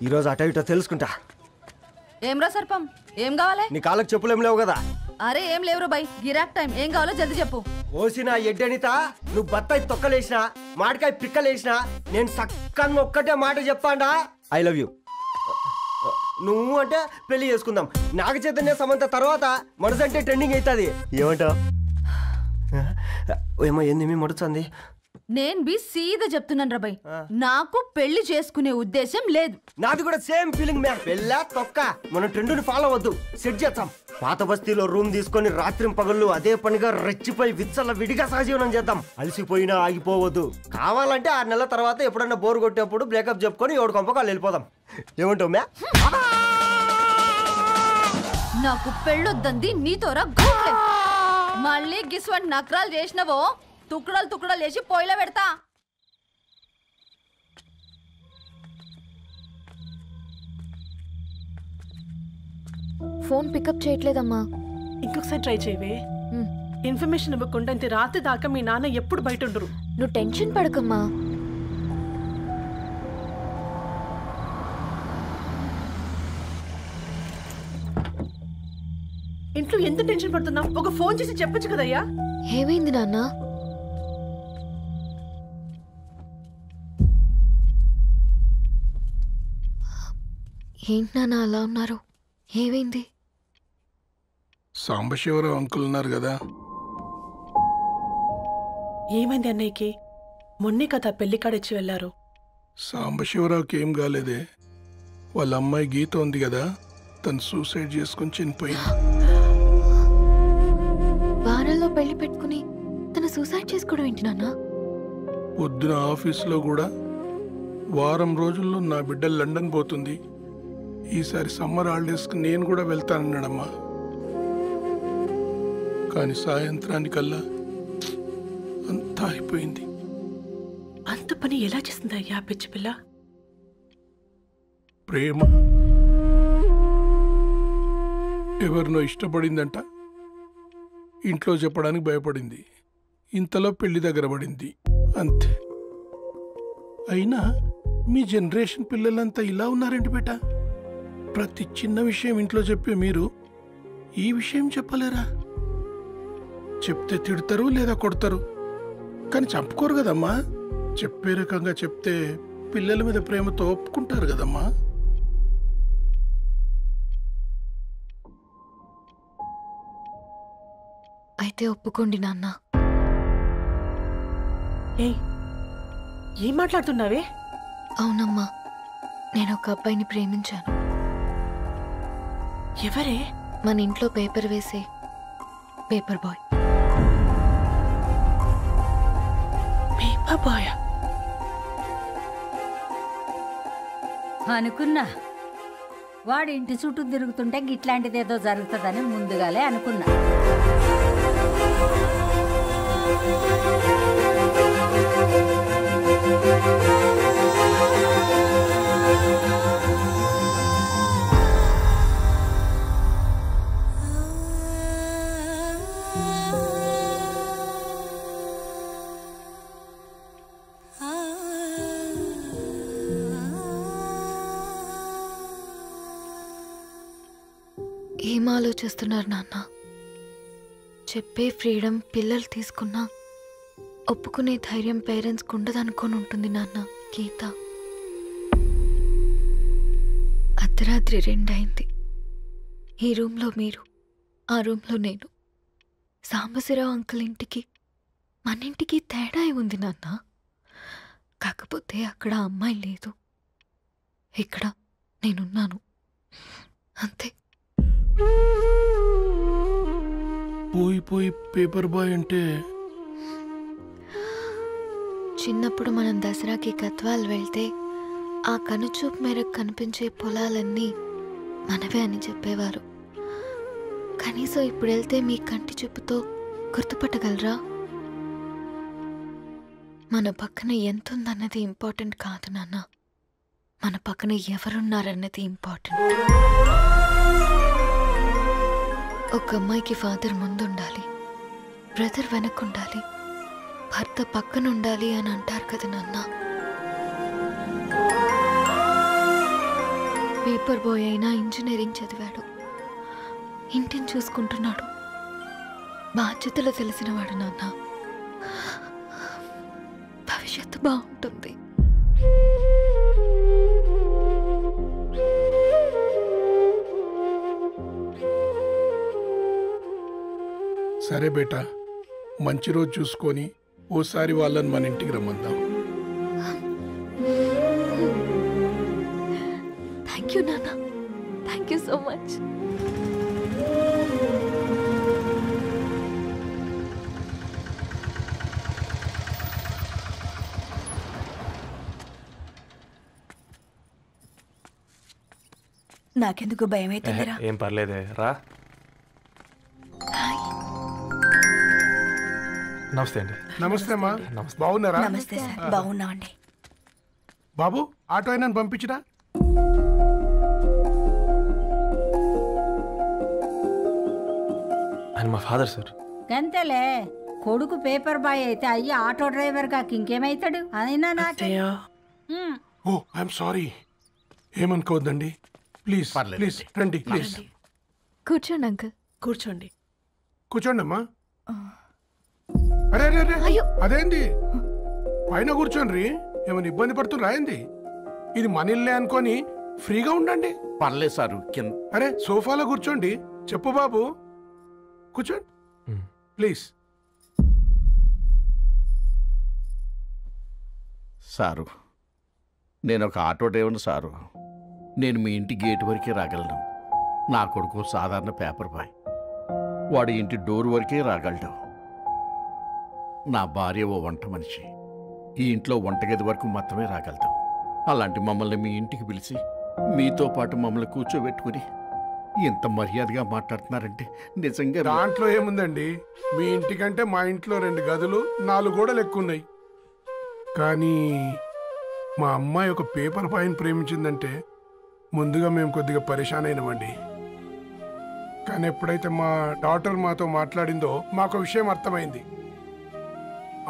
ఈరోజు అటో ఇటో తెలుసుకుంటా. ఏమ్రా సర్పం, ఏం కావాలి? నీ కాళ్ళకి చెప్పులేం లేవు కదా? అరే ఏం లేవురా బై, గిరాక్ టైం. ఏం కావాలో జల్దీ చెప్పు. ఓసిన ఎడ్డనిత, నువ్వు బత్తాయి తొక్కలేసినా మాడికాయ పిక్కలేసినా నేను సక్కగా ఒక్కటే మాట చెప్తాండా, ఐ లవ్ యూ. నువ్వు అంటే పెళ్లి చేసుకుందాం. నాగ చైతన్య సమంత తర్వాత మనసంటే ట్రెండింగ్ అవుతుంది. ఏమంటావు? ఏమో ఏంది మీ మడుచుంది? నేను బి సీదా చెప్తున్నాను రా బై, నాకు పెళ్లి చేసుకునే ఉద్దేశం లేదు. నాది కూడా సేమ్ ఫీలింగ్ మ్యామ్. పెళ్ళా తొక్క, మనం ట్రెండ్ని ఫాలో అవద్దు, సెట్ చేద్దాం. పాత బస్తీలో రూమ్ తీసుకొని రాత్రి పగళ్ళు అదే పనిగా రెచ్చిపోయి విచ్చల విడిగా సహజీవనం చేద్దాం. అలసిపోయినా ఆగిపోవద్దు. కావాలంటే 6 నెలల తర్వాత ఎప్పుడన్నా బోర్ కొట్టేప్పుడు బ్రేకప్ చెప్పుకొని ఎవడు కొంపకాలు వెళ్ళిపోదాం. ఏమంటావు మ్యా? నాకు పెళ్ళొద్దంది నీతోరా గూట్లే. మళ్ళీ గిస్వంటి నకరాలు చేసినవో తుక్కడలు తుక్కడలు వేసి పొయ్యిలో పెడతా. ఫోన్ పికప్ చేయట్లేదమ్మా. ఇంకొకసారి ట్రై చేయవే. ఇన్ఫర్మేషన్ ఇవ్వకుండా ఇంత రాత్రి దాకా మీ నాన్న ఎప్పుడు బయట ఉండరు. నువ్వు టెన్షన్ పడకమ్మా. ఇంట్లో ఎంత టెన్షన్ పడుతున్నావు? ఒక ఫోన్ చేసి చెప్పొచ్చు కదయ్యా. ఏమైంది నాన్న? ఏంటి నాన్న అలా ఉన్నారు? ఏమైంది? సాంబశివరావు అంకుల్ ఉన్నారు కదా. ఏమైంది అన్నయ్యకి? మొన్నే కదా పెళ్లి కాడిచ్చి వెళ్ళారు. సాంబశివరావుకి ఏం కాలేదే. వాళ్ళ అమ్మాయి గీత ఉంది కదా, తను సూసైడ్ చేసుకుని చనిపోయింది. వారంలో పెళ్లి పెట్టుకుని తను సూసైడ్ చేసుకోవడం ఏంటి నాన్న? పొద్దున ఆఫీసులో కూడా వారం రోజుల్లో నా బిడ్డ లండన్ పోతుంది, ఈసారి సమ్మర్ హాలిడేస్కి నేను కూడా వెళ్తానన్నాడమ్మా. కానీ సాయంత్రానికల్లా అంతా అయిపోయింది. అంత పని ఎలా చేస్తుంది అయ్యా పిచ్చి పిల్ల? ప్రేమ ఎవరినో ఇష్టపడిందంట, ఇంట్లో చెప్పడానికి భయపడింది. ఇంతలో పెళ్లి దగ్గర పడింది, అంతే. అయినా మీ జనరేషన్ పిల్లలంతా ఇలా ఉన్నారేంటి బేట? ప్రతి చిన్న విషయం ఇంట్లో చెప్పే మీరు ఈ విషయం చెప్పలేరా? చెప్తే తిడతారు లేదా కొడతారు, కానీ చంపుకోరు కదమ్మా. చెప్పే రకంగా చెప్తే పిల్లల మీద ప్రేమతో ఒప్పుకుంటారు కదమ్మా. అయితే ఒప్పుకోండి నాన్న. ఏం మాట్లాడుతున్నావే? అవునమ్మా, నేను ఒక అబ్బాయిని ప్రేమించాను. ఎవరే? మన ఇంట్లో పేపర్ వేసే పేపర్ బాయ్. పేపర్ బాయ్ అనుకున్నా. వాడి ఇంటి చుట్టూ తిరుగుతుంటే గిట్లాంటిది ఏదో జరుగుతుందని ముందుగాలే అనుకున్నా. ఏం ఆలోచిస్తున్నారు నాన్న? చెప్పే ఫ్రీడమ్ పిల్లలు తీసుకున్నా ఒప్పుకునే ధైర్యం పేరెంట్స్కి ఉండదనుకొని ఉంటుంది నాన్న. గీత అర్ధరాత్రి 2 అయింది. ఈ రూమ్లో మీరు, ఆ రూమ్లో నేను. సాంబశివరావు అంకుల్ ఇంటికి మన ఇంటికి తేడా ఉంది నాన్న. కాకపోతే అక్కడ అమ్మాయి లేదు, ఇక్కడ నేనున్నాను, అంతే. పోయి పేపర్ బాయ్ అంటే చిన్నప్పుడు మనం దసరాకి గద్వాల్ వెళ్తే ఆ కనుచూపు మేరకు కనిపించే పొలాలన్నీ మనవే అని చెప్పేవారు. కనీసం ఇప్పుడు వెళ్తే మీ కంటి చూపుతో గుర్తుపట్టగలరా? మన పక్కన ఎంతుందన్నది ఇంపార్టెంట్ కాదు నాన్న, మన పక్కన ఎవరున్నారన్నది ఇంపార్టెంట్. ఒక అమ్మాయికి ఫాదర్ ముందుండాలి, బ్రదర్ వెనకుండాలి, భర్త పక్కనుండాలి అని అంటారు కదా నాన్న. పేపర్ బాయ్ అయినా ఇంజనీరింగ్ చదివాడు, ఇంటిని చూసుకుంటున్నాడు, బాధ్యతలు తెలిసినవాడు. నాన్న భవిష్యత్తు బాగుంటుంది. సరే బేటా, మంచి రోజు చూసుకొని ఓసారి వాళ్ళని మన ఇంటికి రమ్మందాం. థ్యాంక్ యూ నాన్న, థ్యాంక్ యూ సో మచ్. నాకెందుకు భయం అవుతుందిరా. ఏం పర్లేదే, రా. నమస్తే అండి. నమస్తే అమ్మా, బాగున్నారా? నమస్తే సార్, బాగున్నామండి. బాబు, ఆటో అయినా పంపించరా? ఆయన మా ఫాదర్ సార్. గంతేలే, కొడుకు పేపర్ బాయ్ అయితే అయ్యి ఆటో డ్రైవర్ కాక ఇంకేమైతాడు? అయినా నాకే ఓ ఐఎమ్ సారీ, ఏమనుకోవద్దండి. ప్లీజ్ ప్లీజ్ రండి, ప్లీజ్ కూర్చోండి అంకుల్. కూర్చోండి. కూర్చోండి అమ్మా. అరే అరే అరే, అదేంది పైన కూర్చోండి, ఏమైనా ఇబ్బంది పడుతున్నా ఏంది? ఇది మన ఇల్లే అనుకొని ఫ్రీగా ఉండండి. పర్లేదు సారు. అరే సోఫాలో కూర్చోండి. చెప్పు బాబు, కూర్చోండి ప్లీజ్. సారు, నేను ఒక ఆటో డ్రైవర్ని సారు. నేను మీ ఇంటి గేట్ వరకే రాగలను. నా కొడుకు సాధారణ పేపర్ బాయ్, వాడి ఇంటి డోర్ వరకే రాగలడు. నా భార్య ఓ వంట మనిషి, ఈ ఇంట్లో వంటగది వరకు మాత్రమే రాగలదు. అలాంటి మమ్మల్ని మీ ఇంటికి పిలిచి మీతో పాటు మమ్మల్ని కూర్చోబెట్టుకుని ఎంత మర్యాదగా మాట్లాడుతున్నారంటే నిజంగా. దాంట్లో ఏముందండి, మీ ఇంటికంటే మా ఇంట్లో 2 గదులు 4 గోడలు ఎక్కువ ఉన్నాయి. కానీ మా అమ్మాయి ఒక పేపర్ బాయ్ని ప్రేమించిందంటే ముందుగా మేము కొద్దిగా పరేషాన్ అయినామండి. కానీ ఎప్పుడైతే మా డాటర్ మాతో మాట్లాడిందో మాకు విషయం అర్థమైంది.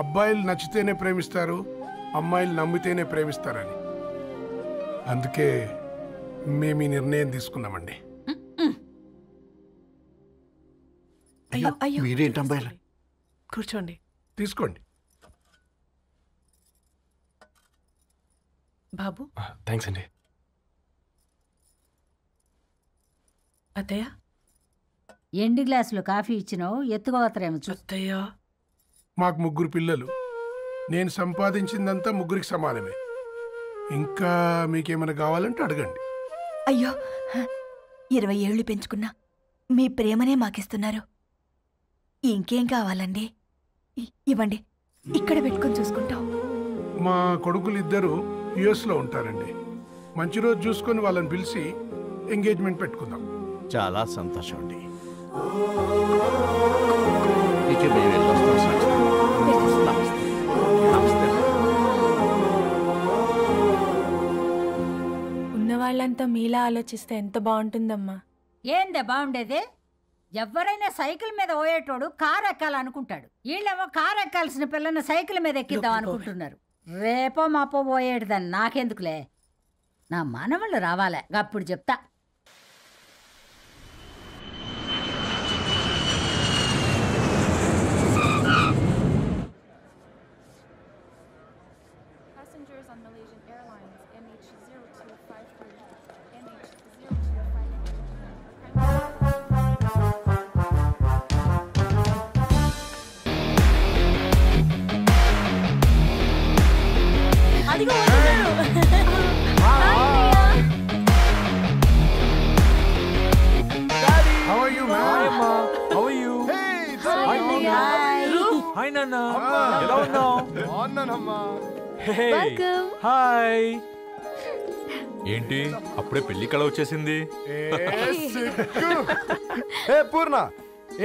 అబ్బాయిలు నచ్చితేనే ప్రేమిస్తారు, అమ్మాయిలు నమ్మితేనే ప్రేమిస్తారని. అందుకే మేము ఈ నిర్ణయం తీసుకున్నామండి. మీరేంటి అబ్బాయిలు? కూర్చోండి. తీసుకోండి బాబు. థ్యాంక్స్ అండి. అత్తయ్య, ఎండి గ్లాసులో కాఫీ ఇచ్చినావు, ఎత్తుకోవతరేమో చూ. అత్తయ్య, మాకు 3 పిల్లలు. నేను సంపాదించిందంతా 3కి సమానమే. ఇంకా మీకేమైనా కావాలంటే అడగండి. అయ్యో, 20 ఏళ్ళు పెంచుకున్నా మీ ప్రేమనే మాకిస్తున్నారు. ఇంకేం కావాలండి? ఇవ్వండి, ఇక్కడ పెట్టుకొని చూసుకుంటాం. మా కొడుకులు 2 యుఎస్లో ఉంటారండి. మంచి రోజు చూసుకొని వాళ్ళని పిలిచి ఎంగేజ్మెంట్ పెట్టుకుందాం. చాలా సంతోషం అండి. ఇక మేము వెళ్ళొస్తాం సార్. నమస్తే. నమస్తే. ఉన్నవాళ్ళంతా మీలా ఆలోచిస్తే ఎంత బాగుంటుందమ్మా. ఏందే బాగుండేది? ఎవరైనా సైకిల్ మీద పోయేటోడు కారు ఎక్కాలనుకుంటాడు. వీళ్ళేమో కారు ఎక్కాల్సిన పిల్లని సైకిల్ మీద ఎక్కిద్దాం అనుకుంటున్నారు. రేపో మాపో పోయేటిదని నాకెందుకులే, నా మనవళ్ళు రావాలే, అప్పుడు చెప్తా. హాయ్. ఏంటి అప్పుడే పెళ్లి కళ వచ్చేసింది? పూర్ణ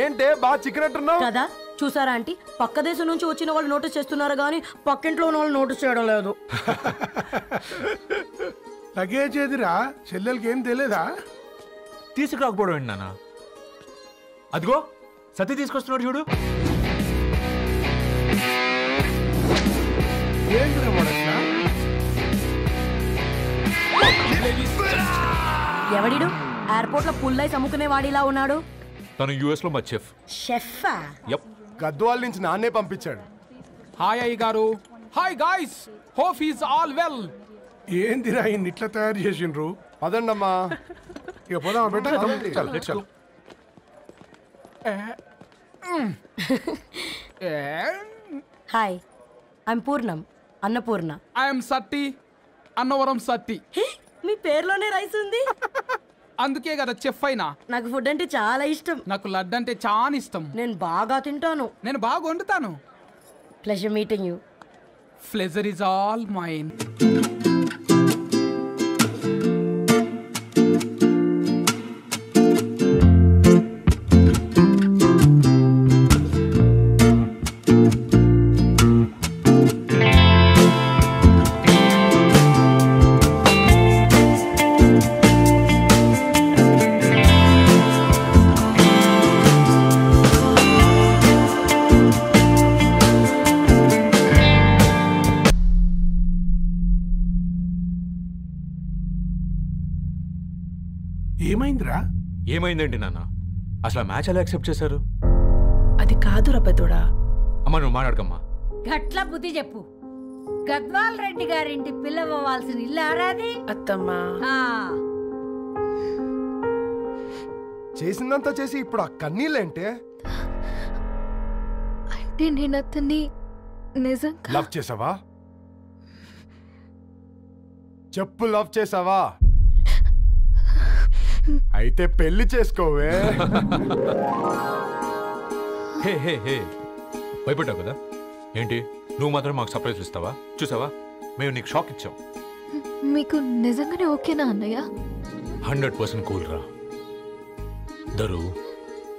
ఏంటే బాగా చిక్కినట్టున్నావు కదా. చూసారా ఆంటీ, పక్క దేశం నుంచి వచ్చిన వాళ్ళు నోటీస్ చేస్తున్నారు కానీ పక్కింట్లో ఉన్న వాళ్ళు నోటీస్ చేయడం లేదు. లగేజ్ ఏదిరా? చెల్లెలకి ఏం తెలియదా? తీసుకురాకపోవడం ఏంటి నాన్న? అదిగో సతీ తీసుకొస్తున్నాడు చూడు. ఏంటిరా ఎవడిడు ఎయిర్పోర్ట్ లో పుల్లై అమ్ముకునే వాడిలా ఉన్నాడు? తను యుఎస్ లో మా చెఫ్. షెఫా? యప్. గద్వాల్ నుంచి నాన్నే పంపించాడు. హాయ్ అయ్య గారు. Hi guys, hope is all well. ఏందిరా ఇన్ని ఇట్లా తయారు చేసిండ్రు? పదండమ్మా. ఇక పోదామా బెట్ట? చల్. హాయ్, ఐఎమ్ పూర్ణం, అన్నపూర్ణ. ఐఎమ్ సత్తి, అన్నవరం సత్తి. మీ పేరులోనే రైస్ ఉంది. అందుకే కదా చెఫ్ అయినా. నాకు ఫుడ్ అంటే చాలా ఇష్టం. నాకు లడ్డు అంటే చాలా ఇష్టం. నేను బాగా తింటాను. నేను బాగా వండుతాను. Pleasure meeting you. Pleasure is all mine. ఏమైందిరా? ఏమైందేంటి నాన్న? అసలు మ్యాచ్ ఎలా యాక్సెప్ట్ చేశారు? అది కాదు రబ్బతోడా. అమ్మా నువ్వు మాట్లాడకమ్మా. గట్ల బుద్ధి చెప్పు. గద్వాల్ రెడ్డి గారింటి పిల్లవ్వాల్సిన ఇల్లు ఆరాది. అత్తమ్మా చేసిందంతా చేసి ఇప్పుడు ఆ కన్నీళ్ళేంటే? అంటే నేను అతన్ని నిజంగా లవ్ చేసావా? చెప్పు, లవ్ చేసావా? అయితే పెళ్లి చేసుకోవే. హే హే హే, భయపడ్డావు కదా? ఏంటి నువ్వు మాత్రం మాకు సర్ప్రైజ్ ఇస్తావా? చూసావా, మేము నీకు షాక్ ఇచ్చాం. మీకు నిజంగానే ఓకేనా అన్నయ్య? 100% కూల్ రా. దరు,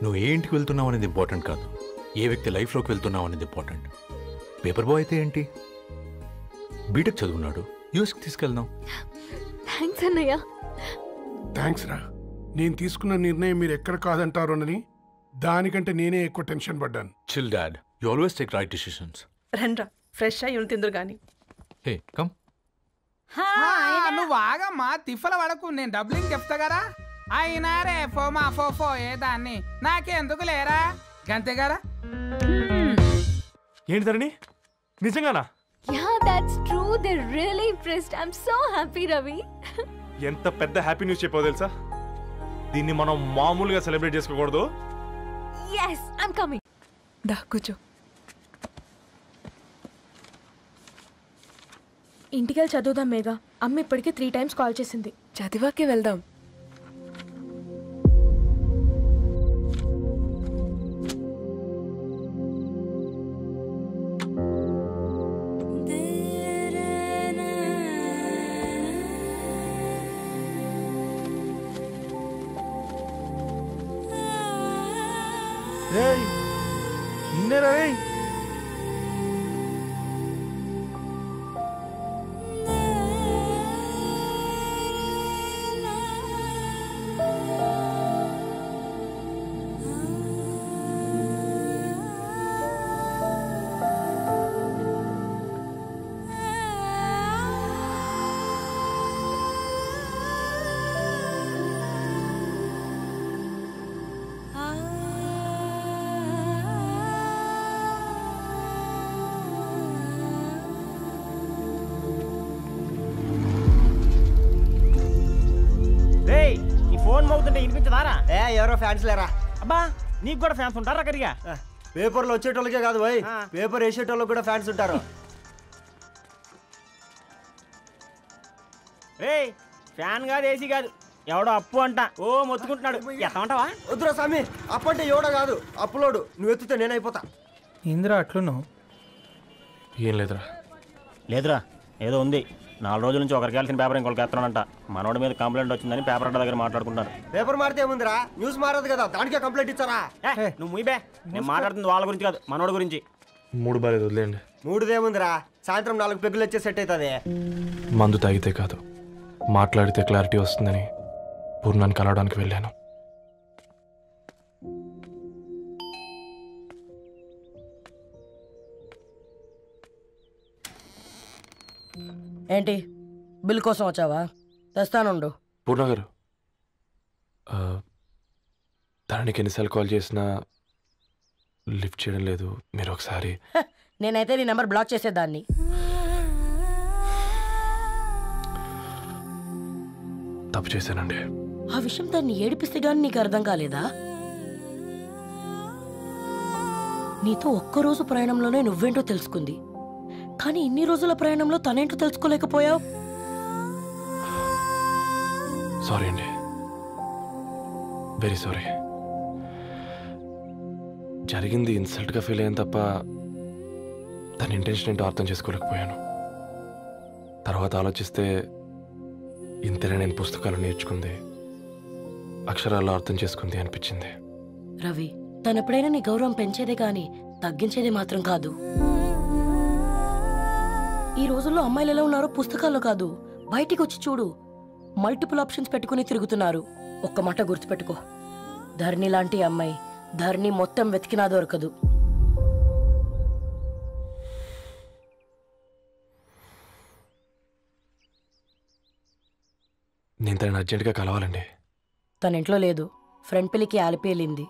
నువ్వు ఏ ఇంటికి వెళ్తున్నావు అనేది ఇంపార్టెంట్ కాదు, ఏ వ్యక్తి లైఫ్లోకి వెళ్తున్నావు అనేది ఇంపార్టెంట్. పేపర్ బాయ్ అయితే ఏంటి, బీటెక్ చదువున్నాడు, యూఎస్కి తీసుకెళ్దాం. థ్యాంక్స్ అన్నయ్య. థ్యాంక్స్ రా. నేను తీసుకున్న నిర్ణయం మీరు ఎక్కడ కాదంటారోనని దానికంటే నేనే ఎక్కువ టెన్షన్ పడ్డాను. Chill dad, you always take right decisions. రండ్రా, ఫ్రెష్ అయ్యి తిందురు గాని. Hey come. నువ్వు ఆగమ్మా, తిఫల పడకు, నేను డబ్లింగ్ చెప్తా కదా. అయినా రే ఫోమా ఫోఫో ఏ దాన్ని నాకెందుకు లేరా గంతే కదా. ఏంటి ధరణి, నిజంగానా? Yeah, that's true. They're really impressed. I'm so happy, Ravi. ఎంత పెద్ద హ్యాపీ న్యూస్ చెప్పావు తెలుసా? దీన్ని మనం మామూలుగా సెలబ్రేట్ చేసుకోకూడదు. Yes, I'm coming. దా కూర్చో. ఇంటికెళ్ళి చదువుదాం మేఘా. అమ్మ ఇప్పటికే 3 times కాల్ చేసింది. చదివాకే వెళ్దాం. ఫోన్ మోగుతుంటే వినిపించదారా? ఎవరో ఫ్యాన్స్ లేరా? అబ్బా, నీకు కూడా ఫ్యాన్స్ ఉంటారా? కరిగా పేపర్లో వచ్చేటోళ్ళకే కాదు భయ్, పేపర్ వేసేటోళ్ళకి కూడా ఫ్యాన్స్ ఉంటారు. ఫ్యాన్ కాదు, ఏసీ కాదు, ఎవడో అప్పు అంట ఓ మొత్తుకుంటున్నాడు. ఎత్తమంటావా? వద్దురా స్వామి, అప్పు అంటే ఎవడో కాదు, అప్పులోడు. నువ్వు ఎత్తుతే నేనైపోతా. ఇందిరా అట్లున్నావు? ఏం లేదురా. లేదురా, ఏదో ఉంది. 4 రోజుల నుంచి ఒకరికి వెళ్ళిన పేపర్ ఇంకొకరికి ఎత్తానంట. మనోడి మీద కంప్లైంట్ వచ్చిందని పేపర్ అడ్డ దగ్గర మాట్లాడుకుంటారు. పేపర్ మారితే ఏముందిరా, న్యూస్ మారదు కదా, దానికే కంప్లైంట్ ఇచ్చారా? నువ్వు ముయ్యబే, నేను మాట్లాడుతుంది వాళ్ళ గురించి కాదు, మనోడి గురించి. 3 బాలేదు, వదిలేండి. 3దేముందిరా, సాయంత్రం 4 పెగ్గులు వచ్చే సెట్ అవుతుంది. మందు తాగితే కాదు, మాట్లాడితే క్లారిటీ వస్తుందని పూర్ణాన్ని కలవడానికి వెళ్ళాను. ఏంటి, బిల్ కోసం వచ్చావా? తెస్తానుండు. పూర్ణ గారు, తనకి ఎన్నిసార్లు కాల్ చేసినా లిఫ్ట్ చేయడం లేదు. మీరు ఒకసారి నేనైతే నీ నెంబర్ బ్లాక్ చేసేదాన్ని. తప్పు చేశానండి. ఆ విషయం దాన్ని ఏడిపిస్తే గానీ నీకు అర్థం కాలేదా? నీతో ఒక్కరోజు ప్రయాణంలోనే నువ్వేంటో తెలుసుకుంది, కానీ ఇన్ని రోజుల ప్రయాణంలో తనేంటో తెలుసుకోలేకపోయావు. సారీ అండి, వెరీ సారీ. జరిగింది ఇన్సల్ట్గా ఫీల్ అయ్యాను తప్ప తన ఇంటెన్షన్ ఏంటో అర్థం చేసుకోలేకపోయాను. తర్వాత ఆలోచిస్తే ఇంతనే నేను పుస్తకాలు నేర్చుకుంది, అక్షరాల్లో అర్థం చేసుకుంది అనిపించింది. రవి, తనెప్పుడైనా నీ గౌరవం పెంచేదే కానీ తగ్గించేదే మాత్రం కాదు. ఈ రోజుల్లో అమ్మాయిలు ఎలా ఉన్నారో పుస్తకాల్లో కాదు, బయటికి వచ్చి చూడు. మల్టిపుల్ ఆప్షన్స్ పెట్టుకుని తిరుగుతున్నారు. ఒక్క మాట గుర్తుపెట్టుకో, ధరణి లాంటి అమ్మాయి ధరణి మొత్తం వెతికినా దొరకదు. నేను తనని అర్జెంటుగా కలవాలండి. తన ఇంట్లో లేదు, ఫ్రెండ్ పెళ్లికి ఆలిపేలింది.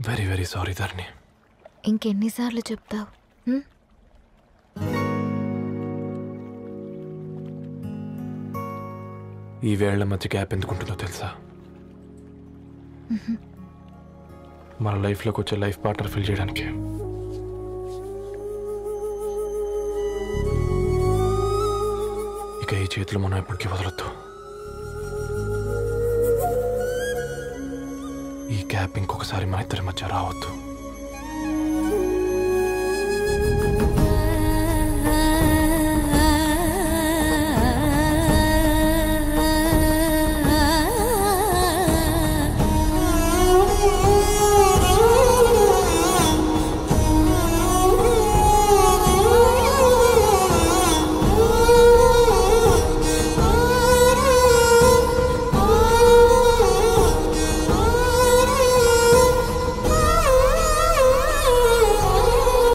వెరీ వెరీ సారీ ధరణి. ఇంకెన్నిసార్లు చెప్తావు? ఈ వేళ్ల మధ్య గ్యాప్ ఎందుకుంటుందో తెలుసా? మన లైఫ్లోకి వచ్చే లైఫ్ పార్ట్నర్ ఫిల్ చేయడానికి. ఇక ఈ చేతులు మనం ఎప్పటికీ వదలొద్దు. ఈ గ్యాప్ ఇంకొకసారి మన ఇద్దరి మధ్య రావద్దు.